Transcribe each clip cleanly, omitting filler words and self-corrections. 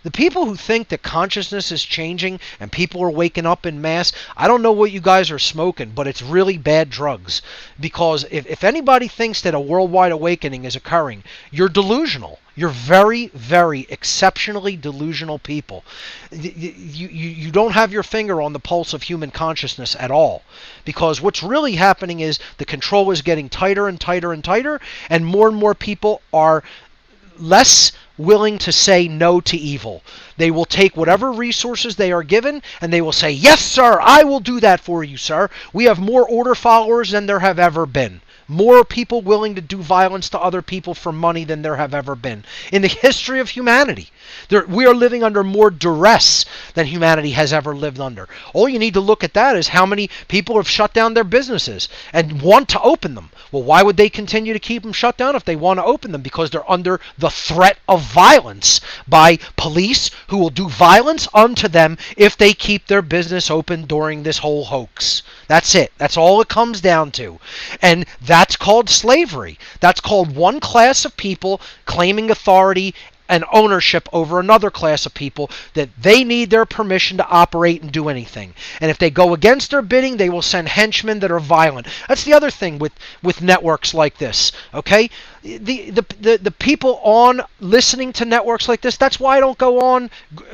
The people who think that consciousness is changing and people are waking up in mass, I don't know what you guys are smoking, but it's really bad drugs. Because if anybody thinks that a worldwide awakening is occurring, you're delusional. You're very, very exceptionally delusional people. You don't have your finger on the pulse of human consciousness at all. Because what's really happening is the control is getting tighter and tighter and tighter, and more people are less willing to say no to evil. They will take whatever resources they are given and they will say, yes, sir, I will do that for you, sir. We have more order followers than there have ever been. More people willing to do violence to other people for money than there have ever been. In the history of humanity, we are living under more duress than humanity has ever lived under. All you need to look at that is how many people have shut down their businesses and want to open them. Well, why would they continue to keep them shut down if they want to open them? Because they're under the threat of violence by police who will do violence unto them if they keep their business open during this whole hoax. That's it. That's all it comes down to. And that's called slavery. That's called one class of people claiming authority and ownership over another class of people that they need their permission to operate and do anything. And if they go against their bidding, they will send henchmen that are violent. That's the other thing with networks like this, okay? The people on listening to networks like this, that's why I don't go on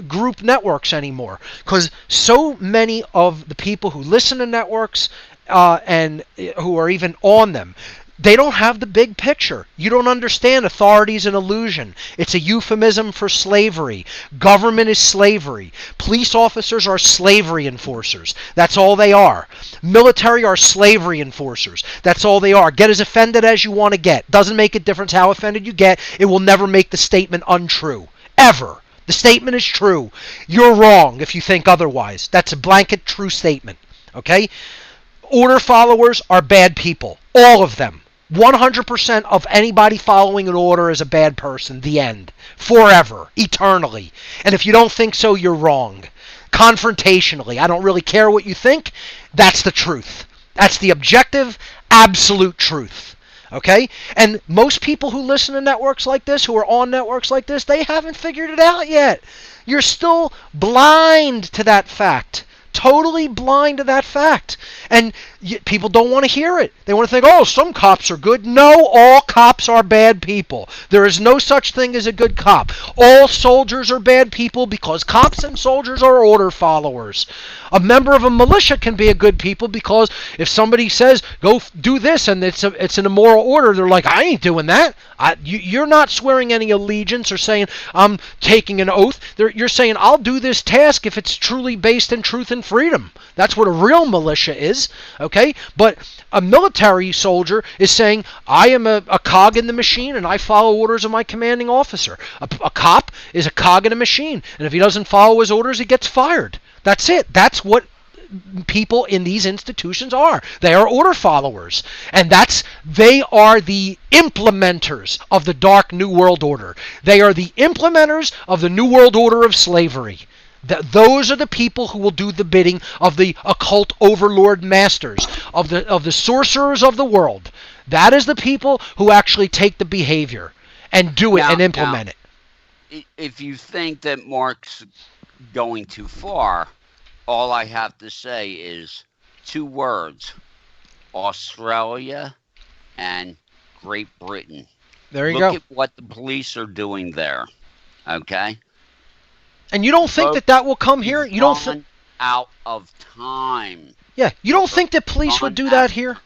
group networks anymore. Because so many of the people who listen to networks and who are even on them, they don't have the big picture. You don't understand authority is an illusion. It's a euphemism for slavery. Government is slavery. Police officers are slavery enforcers. That's all they are. Military are slavery enforcers. That's all they are. Get as offended as you want to get. Doesn't make a difference how offended you get. It will never make the statement untrue. Ever. The statement is true. You're wrong if you think otherwise. That's a blanket true statement. Okay? Order followers are bad people. All of them. 100% of anybody following an order is a bad person. The end. Forever. Eternally. And if you don't think so, you're wrong. Confrontationally. I don't really care what you think. That's the truth. That's the objective, absolute truth. Okay? And most people who listen to networks like this, who are on networks like this, they haven't figured it out yet. You're still blind to that fact. Totally blind to that fact. And people don't want to hear it. They want to think, oh, some cops are good. No, all cops are bad people. There is no such thing as a good cop. All soldiers are bad people because cops and soldiers are order followers. A member of a militia can be a good people because if somebody says, go do this, and it's an immoral order, they're like, I ain't doing that. You're not swearing any allegiance or saying, I'm taking an oath. You're saying, I'll do this task if it's truly based in truth and freedom. That's what a real militia is. Okay? But a military soldier is saying, I am a cog in the machine and I follow orders of my commanding officer. A cop is a cog in a machine. And if he doesn't follow his orders, he gets fired. That's it. That's what people in these institutions are. They are order followers. And they are the implementers of the dark New World Order. They are the implementers of the New World Order of slavery. Those are the people who will do the bidding of the occult overlord masters, of the sorcerers of the world. That is the people who actually take the behavior and do it and implement it. If you think that Mark's going too far, all I have to say is 2 words: Australia and Great Britain. There you go. Look at what the police are doing there. Okay? And you don't think that will come here? You don't think out of time. Yeah, you don't think that police would do that here?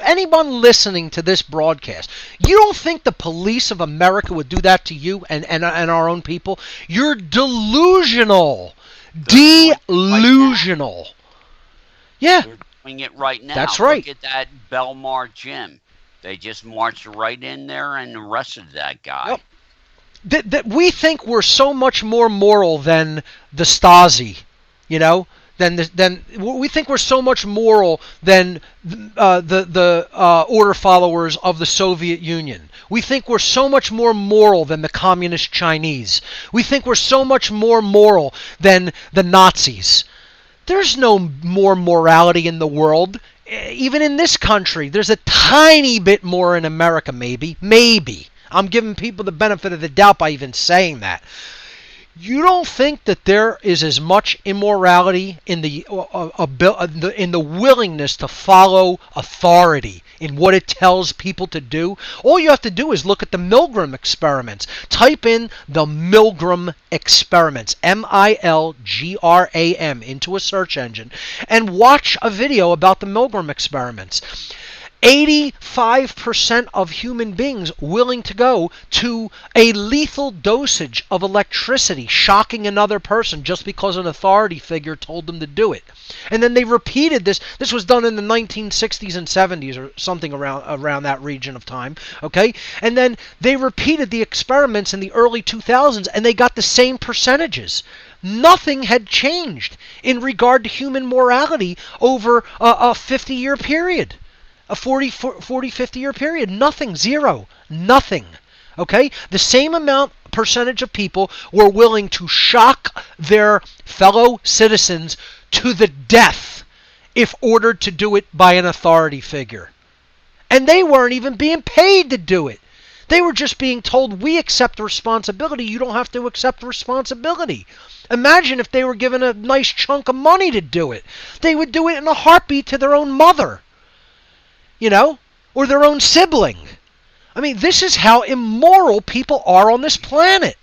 Anyone listening to this broadcast, you don't think the police of America would do that to you and our own people? You're delusional. Delusional. Yeah. They're doing it right now. That's right. Look at that Belmar gym. They just marched right in there and arrested that guy. Yep. That we think we're so much more moral than the Stasi, you know? Then we think we're so much moral than the order followers of the Soviet Union. We think we're so much more moral than the communist Chinese. We think we're so much more moral than the Nazis. There's no more morality in the world. Even in this country, there's a tiny bit more in America, maybe. I'm giving people the benefit of the doubt by even saying that. You don't think that there is as much immorality in the willingness to follow authority in what it tells people to do? All you have to do is look at the Milgram experiments. Type in the Milgram experiments, Milgram, into a search engine and watch a video about the Milgram experiments. 85% of human beings willing to go to a lethal dosage of electricity, shocking another person just because an authority figure told them to do it. And then they repeated this. This was done in the 1960s and 70s or something around that region of time. Okay? And then they repeated the experiments in the early 2000s and they got the same percentages. Nothing had changed in regard to human morality over a 50-year period. A 40, 50-year period. Nothing. Zero. Nothing. Okay? The same percentage of people were willing to shock their fellow citizens to the death if ordered to do it by an authority figure. And they weren't even being paid to do it. They were just being told, we accept responsibility. You don't have to accept responsibility. Imagine if they were given a nice chunk of money to do it. They would do it in a heartbeat to their own mother. You know, or their own sibling. I mean, this is how immoral people are on this planet.